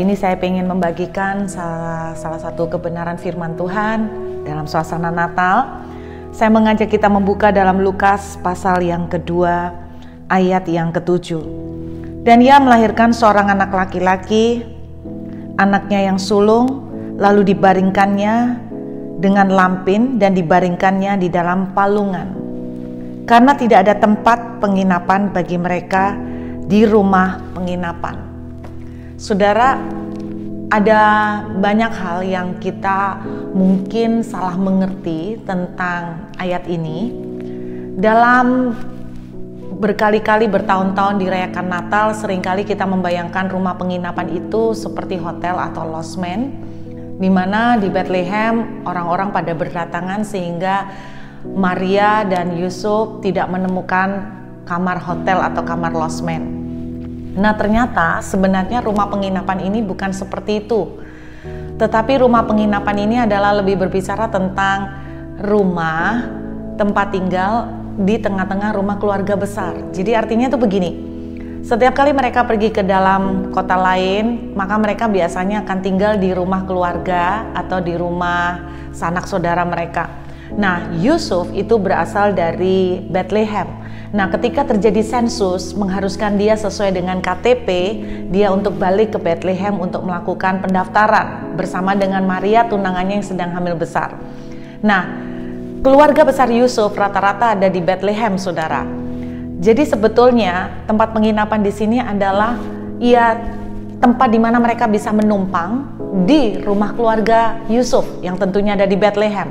Kali ini saya ingin membagikan salah satu kebenaran firman Tuhan dalam suasana Natal. Saya mengajak kita membuka dalam Lukas pasal yang kedua ayat yang ke-7. Dan ia melahirkan seorang anak laki-laki, anaknya yang sulung, lalu dibaringkannya dengan lampin dan dibaringkannya di dalam palungan. Karena tidak ada tempat penginapan bagi mereka di rumah penginapan. Saudara, ada banyak hal yang kita mungkin salah mengerti tentang ayat ini. Dalam berkali-kali bertahun-tahun dirayakan Natal, seringkali kita membayangkan rumah penginapan itu seperti hotel atau losmen, di mana di Bethlehem orang-orang pada berdatangan sehingga Maria dan Yusuf tidak menemukan kamar hotel atau kamar losmen. Nah, ternyata sebenarnya rumah penginapan ini bukan seperti itu. Tetapi rumah penginapan ini adalah lebih berbicara tentang rumah, tempat tinggal di tengah-tengah rumah keluarga besar. Jadi artinya itu begini, setiap kali mereka pergi ke dalam kota lain, maka mereka biasanya akan tinggal di rumah keluarga atau di rumah sanak saudara mereka. Nah, Yusuf itu berasal dari Bethlehem. Nah, ketika terjadi sensus mengharuskan dia sesuai dengan KTP, dia untuk balik ke Bethlehem untuk melakukan pendaftaran bersama dengan Maria tunangannya yang sedang hamil besar. Nah, keluarga besar Yusuf rata-rata ada di Bethlehem, saudara. Jadi sebetulnya tempat penginapan di sini adalah tempat di mana mereka bisa menumpang di rumah keluarga Yusuf yang tentunya ada di Bethlehem.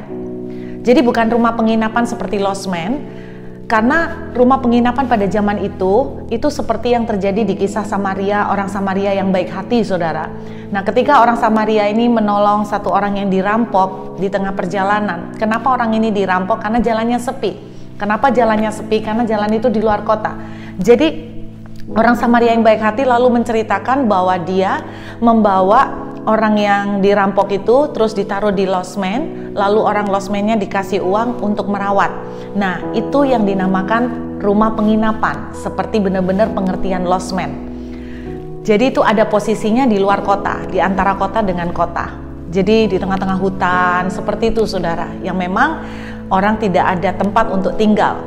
Jadi bukan rumah penginapan seperti losmen. Karena rumah penginapan pada zaman itu seperti yang terjadi di kisah Samaria, orang Samaria yang baik hati, saudara. Nah, ketika orang Samaria ini menolong satu orang yang dirampok di tengah perjalanan. Kenapa orang ini dirampok? Karena jalannya sepi. Kenapa jalannya sepi? Karena jalan itu di luar kota. Jadi orang Samaria yang baik hati lalu menceritakan bahwa dia membawa orang yang dirampok itu terus ditaruh di losmen, lalu orang losmennya dikasih uang untuk merawat. Nah, itu yang dinamakan rumah penginapan, seperti benar-benar pengertian losmen. Jadi itu ada posisinya di luar kota, di antara kota dengan kota. Jadi di tengah-tengah hutan, seperti itu, saudara, yang memang orang tidak ada tempat untuk tinggal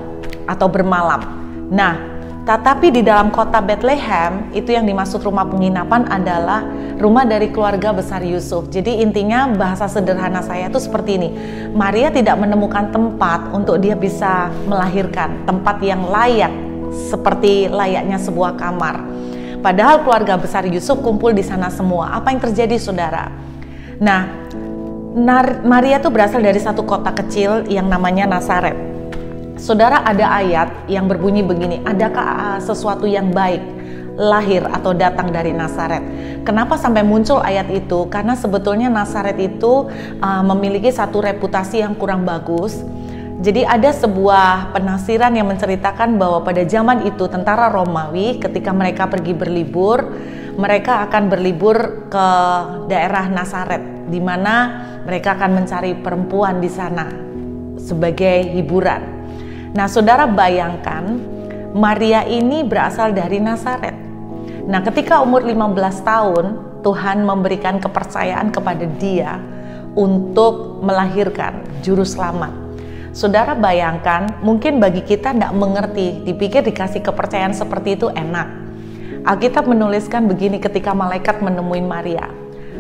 atau bermalam. Nah, tetapi di dalam kota Bethlehem, itu yang dimaksud rumah penginapan adalah rumah dari keluarga besar Yusuf. Jadi intinya bahasa sederhana saya itu seperti ini. Maria tidak menemukan tempat untuk dia bisa melahirkan, tempat yang layak, seperti layaknya sebuah kamar. Padahal keluarga besar Yusuf kumpul di sana semua. Apa yang terjadi, saudara? Nah, Maria itu berasal dari satu kota kecil yang namanya Nazaret. Saudara, ada ayat yang berbunyi begini, adakah sesuatu yang baik lahir atau datang dari Nazaret? Kenapa sampai muncul ayat itu? Karena sebetulnya Nazaret itu memiliki satu reputasi yang kurang bagus. Jadi ada sebuah penafsiran yang menceritakan bahwa pada zaman itu tentara Romawi ketika mereka pergi berlibur, mereka akan berlibur ke daerah Nazaret, di mana mereka akan mencari perempuan di sana sebagai hiburan. Nah, saudara, bayangkan Maria ini berasal dari Nazaret. Nah, ketika umur 15 tahun, Tuhan memberikan kepercayaan kepada dia untuk melahirkan juru selamat. Saudara, bayangkan, mungkin bagi kita tidak mengerti, dipikir dikasih kepercayaan seperti itu enak. Alkitab menuliskan begini ketika malaikat menemui Maria.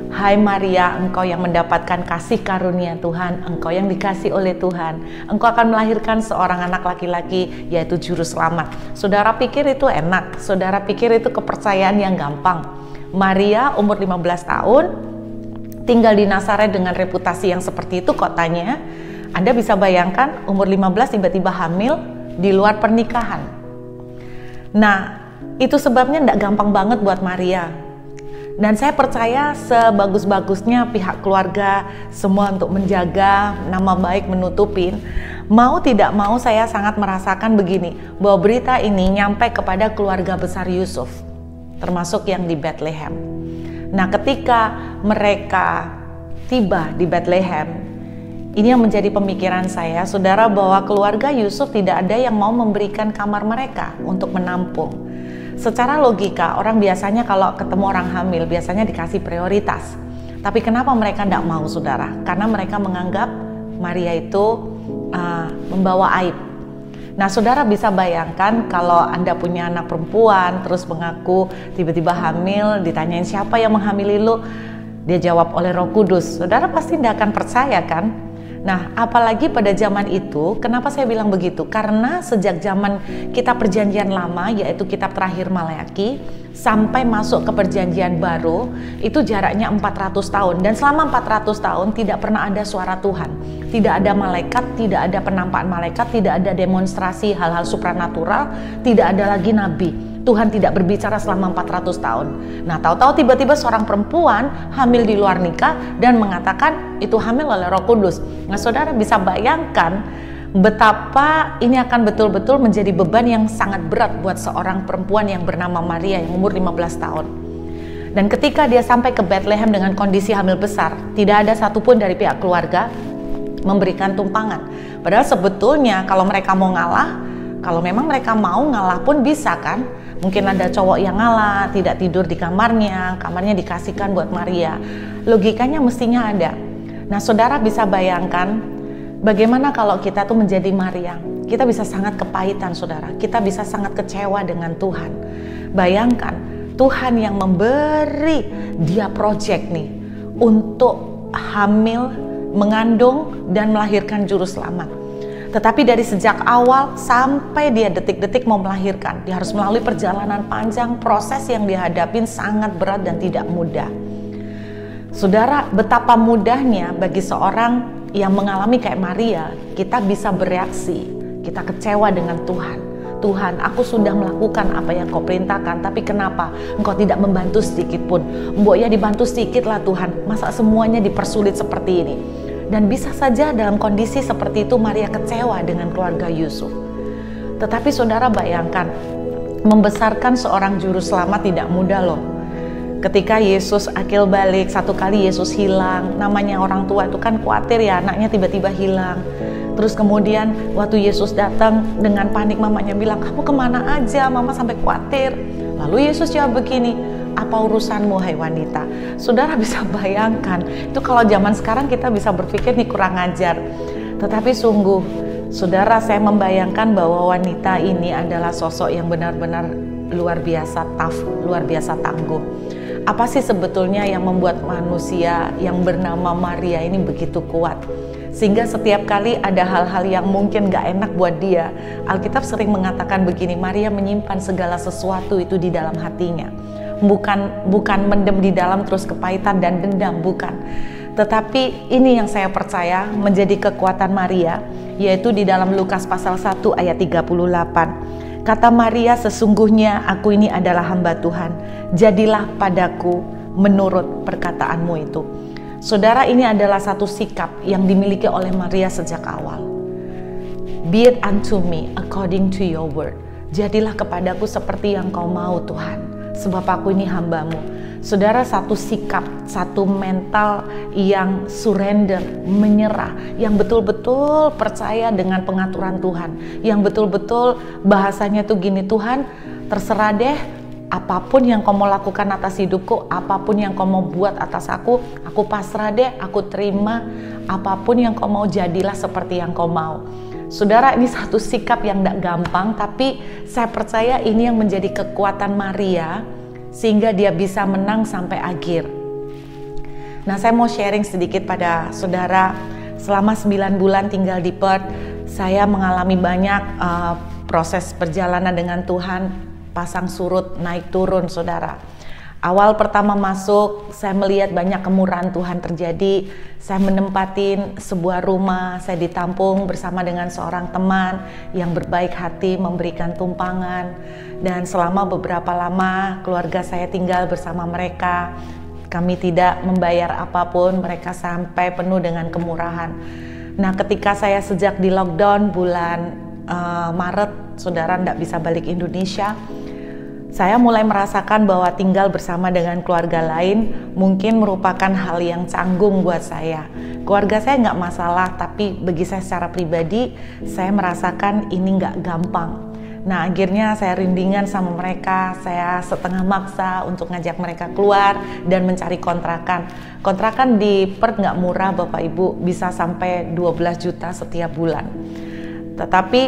Hai Maria, engkau yang mendapatkan kasih karunia Tuhan, engkau yang dikasih oleh Tuhan, engkau akan melahirkan seorang anak laki-laki, yaitu juru selamat. Saudara pikir itu enak, saudara pikir itu kepercayaan yang gampang. Maria umur 15 tahun, tinggal di Nazaret dengan reputasi yang seperti itu kotanya. Anda bisa bayangkan umur 15 tiba-tiba hamil di luar pernikahan. Nah, itu sebabnya tidak gampang banget buat Maria. Dan saya percaya sebagus-bagusnya pihak keluarga semua untuk menjaga nama baik, menutupin. Mau tidak mau saya sangat merasakan begini, bahwa berita ini nyampe kepada keluarga besar Yusuf, termasuk yang di Bethlehem. Nah, ketika mereka tiba di Bethlehem, ini yang menjadi pemikiran saya, saudara, bahwa keluarga Yusuf tidak ada yang mau memberikan kamar mereka untuk menampung. Secara logika, orang biasanya kalau ketemu orang hamil, biasanya dikasih prioritas. Tapi kenapa mereka tidak mau, saudara? Karena mereka menganggap Maria itu membawa aib. Nah, saudara bisa bayangkan kalau Anda punya anak perempuan, terus mengaku tiba-tiba hamil, ditanyain siapa yang menghamili lu, dia jawab oleh Roh Kudus. Saudara pasti tidak akan percaya kan? Nah, apalagi pada zaman itu, kenapa saya bilang begitu? Karena sejak zaman kita perjanjian lama, yaitu kitab terakhir Maleakhi, sampai masuk ke perjanjian baru, itu jaraknya 400 tahun. Dan selama 400 tahun tidak pernah ada suara Tuhan. Tidak ada malaikat, tidak ada penampakan malaikat, tidak ada demonstrasi hal-hal supranatural, tidak ada lagi nabi. Tuhan tidak berbicara selama 400 tahun. Nah, tahu-tahu tiba-tiba seorang perempuan hamil di luar nikah dan mengatakan itu hamil oleh Roh Kudus. Nah, saudara bisa bayangkan betapa ini akan betul-betul menjadi beban yang sangat berat buat seorang perempuan yang bernama Maria yang umur 15 tahun. Dan ketika dia sampai ke Bethlehem dengan kondisi hamil besar, tidak ada satupun dari pihak keluarga memberikan tumpangan. Padahal sebetulnya kalau mereka mau ngalah, kalau memang mereka mau ngalah pun bisa kan. Mungkin ada cowok yang ngalah, tidak tidur di kamarnya dikasihkan buat Maria. Logikanya mestinya ada. Nah, saudara bisa bayangkan bagaimana kalau kita tuh menjadi Maria. Kita bisa sangat kepahitan, saudara. Kita bisa sangat kecewa dengan Tuhan. Bayangkan, Tuhan yang memberi dia project nih untuk hamil, mengandung, dan melahirkan juru selamat. Tetapi dari sejak awal sampai dia detik-detik mau melahirkan, dia harus melalui perjalanan panjang, proses yang dihadapin sangat berat dan tidak mudah. Saudara, betapa mudahnya bagi seorang yang mengalami kayak Maria, kita bisa bereaksi, kita kecewa dengan Tuhan. Tuhan, aku sudah melakukan apa yang kau perintahkan, tapi kenapa engkau tidak membantu sedikit pun? Mbok ya dibantu sedikit lah Tuhan, masa semuanya dipersulit seperti ini? Dan bisa saja dalam kondisi seperti itu Maria kecewa dengan keluarga Yusuf. Tetapi saudara bayangkan, membesarkan seorang juru selamat tidak mudah loh. Ketika Yesus akil balik, satu kali Yesus hilang, namanya orang tua itu kan khawatir ya anaknya tiba-tiba hilang. Terus kemudian waktu Yesus datang dengan panik, mamanya bilang, kamu kemana aja, mama sampai khawatir. Lalu Yesus jawab begini, apa urusanmu hai wanita? Saudara bisa bayangkan, itu kalau zaman sekarang kita bisa berpikir nih kurang ajar. Tetapi sungguh, saudara, saya membayangkan bahwa wanita ini adalah sosok yang benar-benar luar biasa tough, luar biasa tangguh. Apa sih sebetulnya yang membuat manusia yang bernama Maria ini begitu kuat? Sehingga setiap kali ada hal-hal yang mungkin gak enak buat dia, Alkitab sering mengatakan begini, Maria menyimpan segala sesuatu itu di dalam hatinya. Bukan mendem di dalam terus kepahitan dan dendam, bukan. Tetapi ini yang saya percaya menjadi kekuatan Maria, yaitu di dalam Lukas pasal 1 ayat 38. Kata Maria, sesungguhnya aku ini adalah hamba Tuhan, jadilah padaku menurut perkataanmu itu. Saudara, ini adalah satu sikap yang dimiliki oleh Maria sejak awal. Be it unto me according to your word. Jadilah kepadaku seperti yang kau mau Tuhan, sebab aku ini hambamu. Saudara, satu sikap, satu mental yang surrender, menyerah, yang betul-betul percaya dengan pengaturan Tuhan, yang betul-betul bahasanya tuh gini, Tuhan terserah deh, apapun yang kau mau lakukan atas hidupku, apapun yang kau mau buat atas aku pasrah deh, aku terima, apapun yang kau mau jadilah seperti yang kau mau. Saudara, ini satu sikap yang tidak gampang, tapi saya percaya ini yang menjadi kekuatan Maria, sehingga dia bisa menang sampai akhir. Nah, saya mau sharing sedikit pada saudara, selama 9 bulan tinggal di Perth, saya mengalami banyak proses perjalanan dengan Tuhan, pasang surut, naik turun saudara. Awal pertama masuk, saya melihat banyak kemurahan Tuhan terjadi. Saya menempatin sebuah rumah, saya ditampung bersama dengan seorang teman yang berbaik hati memberikan tumpangan. Dan selama beberapa lama keluarga saya tinggal bersama mereka. Kami tidak membayar apapun, mereka sampai penuh dengan kemurahan. Nah, ketika saya sejak di lockdown bulan Maret, saudara tidak bisa balik Indonesia, saya mulai merasakan bahwa tinggal bersama dengan keluarga lain mungkin merupakan hal yang canggung buat saya. Keluarga saya nggak masalah, tapi bagi saya secara pribadi, saya merasakan ini nggak gampang. Nah akhirnya saya rindingan sama mereka, saya setengah maksa untuk ngajak mereka keluar dan mencari kontrakan. Kontrakan di Perth nggak murah Bapak Ibu, bisa sampai 12 juta setiap bulan. Tetapi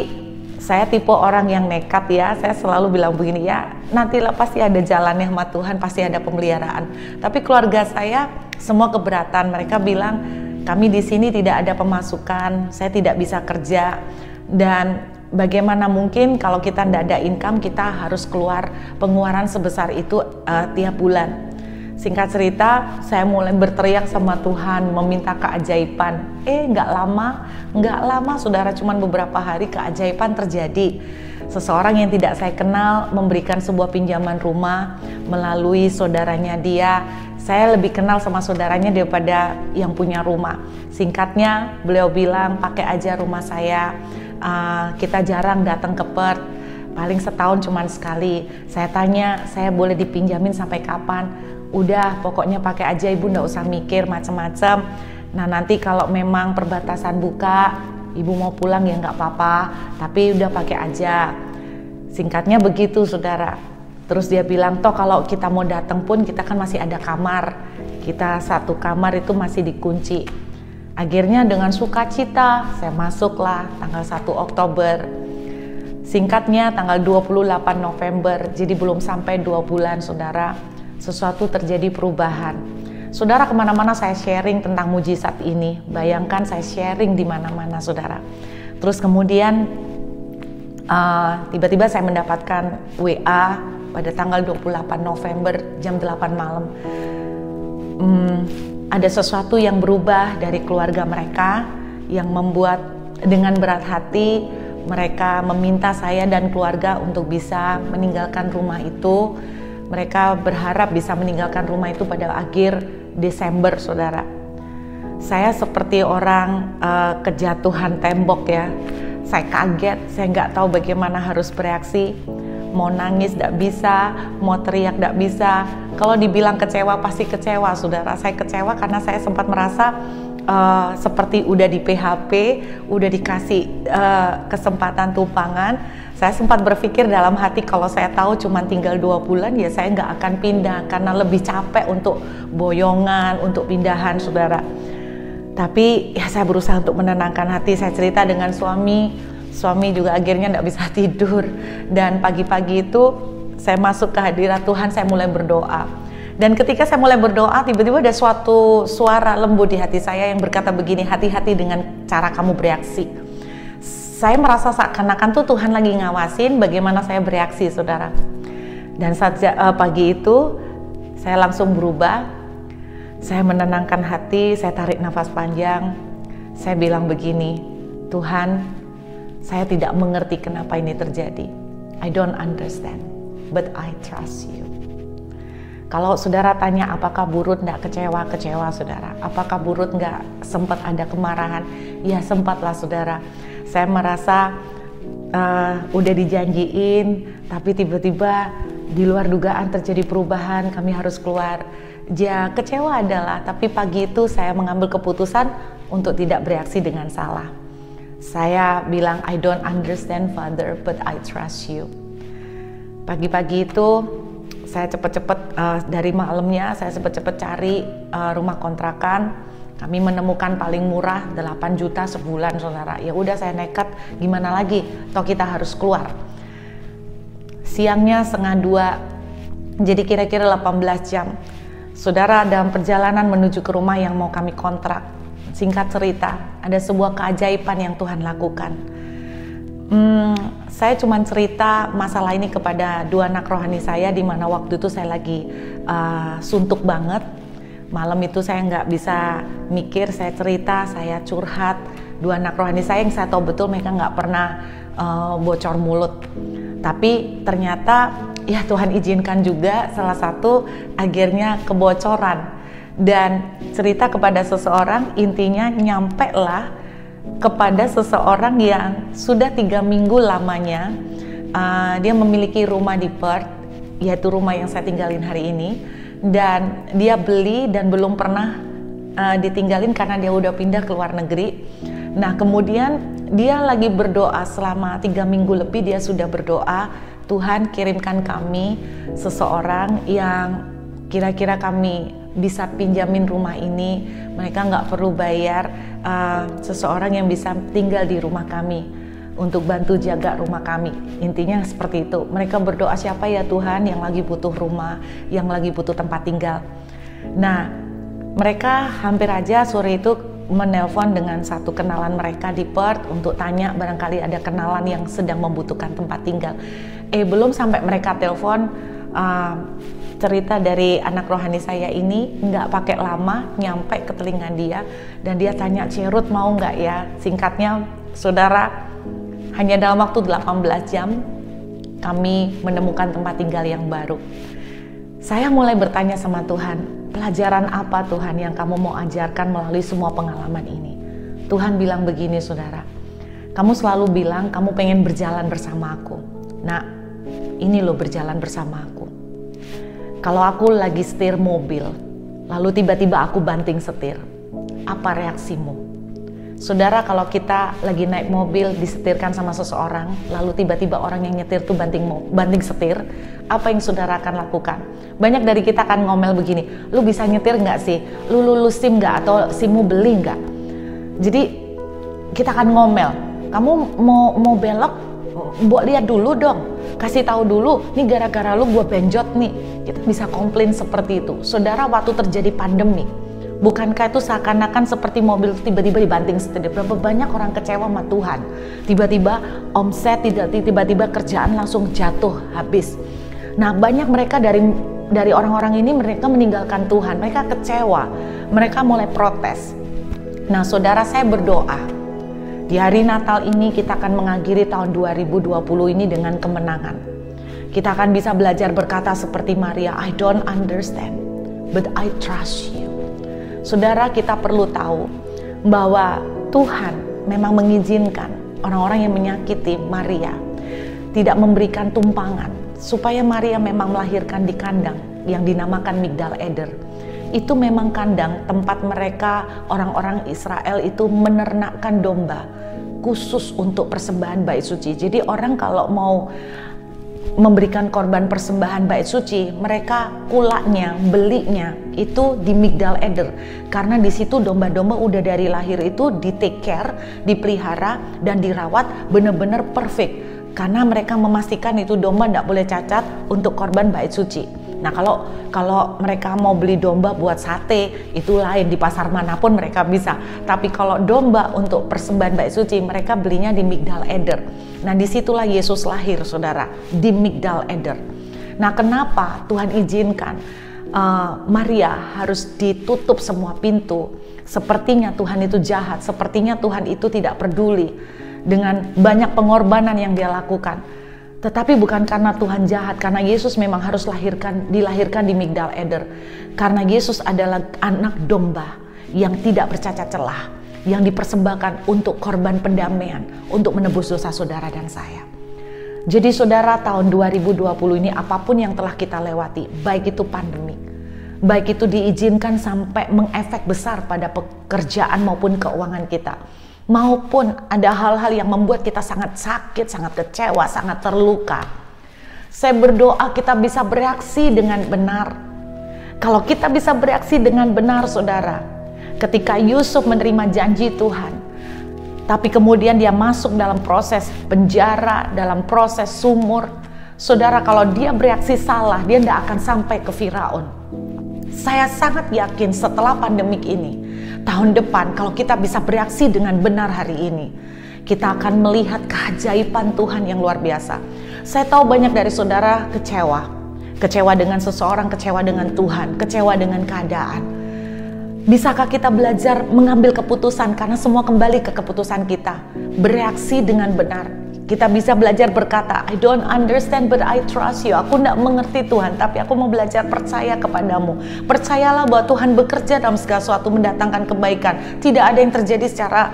saya tipe orang yang nekat ya, saya selalu bilang begini ya, nantilah pasti ada jalannya sama Tuhan, pasti ada pemeliharaan. Tapi keluarga saya semua keberatan, mereka bilang kami di sini tidak ada pemasukan, saya tidak bisa kerja, dan bagaimana mungkin kalau kita tidak ada income, kita harus keluar pengeluaran sebesar itu tiap bulan. Singkat cerita, saya mulai berteriak sama Tuhan, meminta keajaiban. Nggak lama saudara, cuman beberapa hari keajaiban terjadi. Seseorang yang tidak saya kenal memberikan sebuah pinjaman rumah melalui saudaranya dia. Saya lebih kenal sama saudaranya daripada yang punya rumah. Singkatnya, beliau bilang pakai aja rumah saya. Kita jarang datang ke Perth, paling setahun cuman sekali. Saya tanya, saya boleh dipinjamin sampai kapan? Udah, pokoknya pakai aja ibu, nggak usah mikir macam-macam. Nah nanti kalau memang perbatasan buka, ibu mau pulang ya nggak apa-apa, tapi udah pakai aja. Singkatnya begitu saudara. Terus dia bilang, toh kalau kita mau datang pun kita kan masih ada kamar. Kita satu kamar itu masih dikunci. Akhirnya dengan sukacita saya masuklah tanggal 1 Oktober. Singkatnya tanggal 28 November, jadi belum sampai 2 bulan saudara, sesuatu terjadi perubahan. Saudara, kemana-mana saya sharing tentang mujizat ini. Bayangkan saya sharing di mana-mana saudara. Terus kemudian tiba-tiba saya mendapatkan WA pada tanggal 28 November jam 8 malam. Ada sesuatu yang berubah dari keluarga mereka yang membuat dengan berat hati mereka meminta saya dan keluarga untuk bisa meninggalkan rumah itu. Mereka berharap bisa meninggalkan rumah itu pada akhir Desember saudara. Saya seperti orang kejatuhan tembok ya. Saya kaget, saya nggak tahu bagaimana harus bereaksi. Mau nangis tidak bisa, mau teriak tidak bisa. Kalau dibilang kecewa pasti kecewa saudara. Saya kecewa karena saya sempat merasa seperti udah di PHP, udah dikasih kesempatan tumpangan. Saya sempat berpikir dalam hati kalau saya tahu cuma tinggal 2 bulan ya saya nggak akan pindah karena lebih capek untuk boyongan, untuk pindahan saudara. Tapi ya saya berusaha untuk menenangkan hati. Saya cerita dengan suami juga akhirnya nggak bisa tidur. Dan pagi-pagi itu saya masuk ke hadirat Tuhan, saya mulai berdoa. Dan ketika saya mulai berdoa, tiba-tiba ada suatu suara lembut di hati saya yang berkata begini, hati-hati dengan cara kamu bereaksi. Saya merasa seakan-akan tuh Tuhan lagi ngawasin bagaimana saya bereaksi saudara. Dan saat pagi itu saya langsung berubah. Saya menenangkan hati, saya tarik nafas panjang. Saya bilang begini, Tuhan, saya tidak mengerti kenapa ini terjadi. I don't understand, but I trust you. Kalau saudara tanya apakah Burut nggak kecewa saudara? Apakah Burut nggak sempat ada kemarahan? Ya sempatlah saudara. Saya merasa udah dijanjiin, tapi tiba-tiba di luar dugaan terjadi perubahan, kami harus keluar. Ya kecewa adalah, tapi pagi itu saya mengambil keputusan untuk tidak bereaksi dengan salah. Saya bilang, I don't understand Father, but I trust you. Pagi-pagi itu saya cepet-cepet dari malamnya saya cepet-cepet cari rumah kontrakan. Kami menemukan paling murah 8 juta sebulan saudara. Ya udah saya nekat, gimana lagi? Toh kita harus keluar. Siangnya 1:30, jadi kira-kira 18 jam. Saudara, dalam perjalanan menuju ke rumah yang mau kami kontrak, singkat cerita, ada sebuah keajaiban yang Tuhan lakukan. Saya cuma cerita masalah ini kepada 2 anak rohani saya, di mana waktu itu saya lagi suntuk banget. Malam itu saya nggak bisa mikir, saya cerita, saya curhat. 2 anak rohani saya yang saya tahu betul mereka nggak pernah bocor mulut. Tapi ternyata ya Tuhan izinkan juga salah satu akhirnya kebocoran. Dan cerita kepada seseorang, intinya nyampe lah kepada seseorang yang sudah 3 minggu lamanya dia memiliki rumah di Perth, yaitu rumah yang saya tinggalin hari ini. Dan dia beli dan belum pernah ditinggalin karena dia udah pindah ke luar negeri. Nah kemudian dia lagi berdoa selama 3 minggu lebih, dia sudah berdoa, Tuhan kirimkan kami seseorang yang kira-kira kami bisa pinjamin rumah ini, mereka nggak perlu bayar, seseorang yang bisa tinggal di rumah kami untuk bantu jaga rumah kami. Intinya seperti itu. Mereka berdoa, siapa ya Tuhan yang lagi butuh rumah, yang lagi butuh tempat tinggal. Nah mereka hampir aja sore itu menelpon dengan satu kenalan mereka di Perth untuk tanya barangkali ada kenalan yang sedang membutuhkan tempat tinggal. Belum sampai mereka telepon, cerita dari anak rohani saya ini nggak pakai lama nyampe ke telinga dia, dan dia tanya, Cerut mau nggak ya? Singkatnya saudara, hanya dalam waktu 18 jam kami menemukan tempat tinggal yang baru. Saya mulai bertanya sama Tuhan, pelajaran apa Tuhan yang kamu mau ajarkan melalui semua pengalaman ini? Tuhan bilang begini saudara, kamu selalu bilang kamu pengen berjalan bersama aku. Nah ini loh berjalan bersama aku. Kalau aku lagi setir mobil, lalu tiba-tiba aku banting setir, apa reaksimu? Saudara, kalau kita lagi naik mobil disetirkan sama seseorang, lalu tiba-tiba orang yang nyetir tuh banting setir, apa yang saudara akan lakukan? Banyak dari kita akan ngomel begini, lu bisa nyetir nggak sih? Lu lulus SIM nggak? Atau SIMmu beli nggak? Jadi kita akan ngomel, kamu mau belok? Buat lihat dulu dong, kasih tahu dulu, nih gara-gara lu gua benjot nih. Kita bisa komplain seperti itu. Saudara, waktu terjadi pandemi, bukankah itu seakan-akan seperti mobil tiba-tiba dibanting setir? Berapa banyak orang kecewa sama Tuhan, tiba-tiba omset, tiba-tiba kerjaan langsung jatuh habis. Nah banyak mereka dari orang-orang ini, mereka meninggalkan Tuhan, mereka kecewa, mereka mulai protes. Nah saudara, saya berdoa di hari Natal ini kita akan mengakhiri tahun 2020 ini dengan kemenangan. Kita akan bisa belajar berkata seperti Maria, I don't understand, but I trust you. Saudara, kita perlu tahu bahwa Tuhan memang mengizinkan orang-orang yang menyakiti Maria tidak memberikan tumpangan, supaya Maria memang melahirkan di kandang yang dinamakan Migdal Eder. Itu memang kandang tempat mereka orang-orang Israel itu menernakkan domba khusus untuk persembahan bait suci. Jadi orang kalau mau memberikan korban persembahan bait suci, mereka kulaknya, belinya itu di Migdal Eder, karena di situ domba-domba udah dari lahir itu di take care, dipelihara dan dirawat benar-benar perfect, karena mereka memastikan itu domba tidak boleh cacat untuk korban bait suci. Nah kalau mereka mau beli domba buat sate, itu lain, di pasar manapun mereka bisa. Tapi kalau domba untuk persembahan bait suci, mereka belinya di Migdal Eder. Nah disitulah Yesus lahir saudara, di Migdal Eder. Nah kenapa Tuhan izinkan Maria harus ditutup semua pintu? Sepertinya Tuhan itu jahat, sepertinya Tuhan itu tidak peduli dengan banyak pengorbanan yang dia lakukan. Tetapi bukan karena Tuhan jahat, karena Yesus memang harus dilahirkan di Migdal Eder. Karena Yesus adalah anak domba yang tidak bercacat celah, yang dipersembahkan untuk korban pendamaian, untuk menebus dosa saudara dan saya. Jadi saudara, tahun 2020 ini apapun yang telah kita lewati, baik itu pandemi, baik itu diizinkan sampai mengefek besar pada pekerjaan maupun keuangan kita, maupun ada hal-hal yang membuat kita sangat sakit, sangat kecewa, sangat terluka. Saya berdoa kita bisa bereaksi dengan benar. Kalau kita bisa bereaksi dengan benar saudara, ketika Yusuf menerima janji Tuhan, tapi kemudian dia masuk dalam proses penjara, dalam proses sumur. Saudara, kalau dia bereaksi salah, dia tidak akan sampai ke Firaun. Saya sangat yakin setelah pandemik ini, tahun depan kalau kita bisa bereaksi dengan benar hari ini, kita akan melihat keajaiban Tuhan yang luar biasa. Saya tahu banyak dari saudara kecewa dengan seseorang, kecewa dengan Tuhan, kecewa dengan keadaan. Bisakah kita belajar mengambil keputusan, karena semua kembali ke keputusan kita, bereaksi dengan benar. Kita bisa belajar berkata, I don't understand but I trust you. Aku tidak mengerti Tuhan, tapi aku mau belajar percaya kepadamu. Percayalah bahwa Tuhan bekerja dalam segala sesuatu mendatangkan kebaikan. Tidak ada yang terjadi secara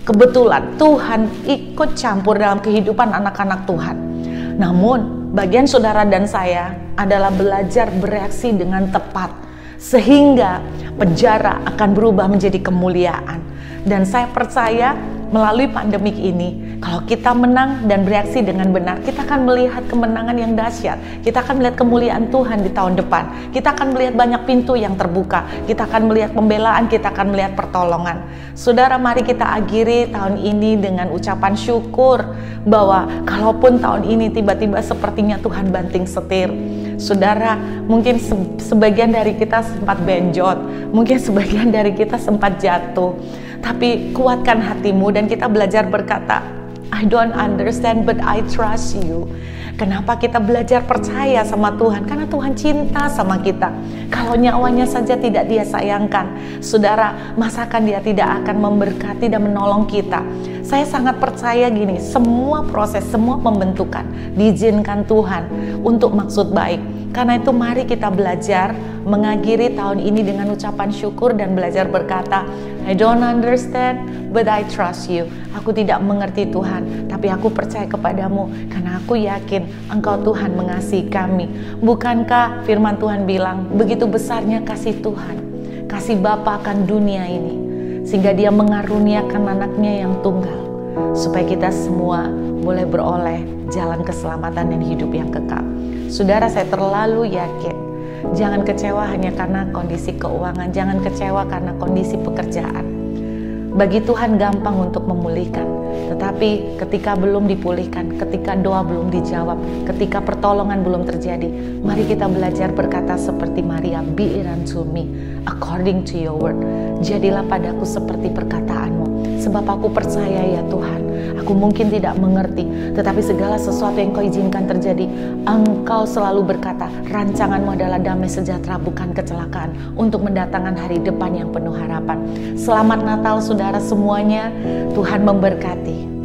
kebetulan. Tuhan ikut campur dalam kehidupan anak-anak Tuhan. Namun bagian saudara dan saya adalah belajar bereaksi dengan tepat, sehingga penjara akan berubah menjadi kemuliaan. Dan saya percaya melalui pandemik ini, kalau kita menang dan bereaksi dengan benar, kita akan melihat kemenangan yang dahsyat. Kita akan melihat kemuliaan Tuhan di tahun depan. Kita akan melihat banyak pintu yang terbuka. Kita akan melihat pembelaan, kita akan melihat pertolongan. Saudara, mari kita akhiri tahun ini dengan ucapan syukur bahwa kalaupun tahun ini tiba-tiba sepertinya Tuhan banting setir. Saudara, mungkin sebagian dari kita sempat benjot, mungkin sebagian dari kita sempat jatuh. Tapi kuatkan hatimu dan kita belajar berkata, I don't understand but I trust you. Kenapa kita belajar percaya sama Tuhan? Karena Tuhan cinta sama kita. Kalau nyawanya saja tidak Dia sayangkan, saudara, masakan Dia tidak akan memberkati dan menolong kita? Saya sangat percaya gini, semua proses, semua pembentukan diizinkan Tuhan untuk maksud baik. Karena itu mari kita belajar mengakhiri tahun ini dengan ucapan syukur dan belajar berkata, I don't understand, but I trust you. Aku tidak mengerti Tuhan, tapi aku percaya kepadamu karena aku yakin Engkau Tuhan mengasihi kami. Bukankah firman Tuhan bilang, begitu besarnya kasih Tuhan, kasih Bapa akan dunia ini, sehingga Dia mengaruniakan anaknya yang tunggal, supaya kita semua boleh beroleh jalan keselamatan dan hidup yang kekal. Saudara, saya terlalu yakin, jangan kecewa hanya karena kondisi keuangan, jangan kecewa karena kondisi pekerjaan. Bagi Tuhan gampang untuk memulihkan, tetapi ketika belum dipulihkan, ketika doa belum dijawab, ketika pertolongan belum terjadi, mari kita belajar berkata seperti Maria, be it unto me according to your word. Jadilah padaku seperti perkataanmu, sebab aku percaya ya Tuhan. Aku mungkin tidak mengerti, tetapi segala sesuatu yang Kau izinkan terjadi, Engkau selalu berkata, rancanganmu adalah damai sejahtera, bukan kecelakaan, untuk mendatangkan hari depan yang penuh harapan. Selamat Natal saudara semuanya, Tuhan memberkati.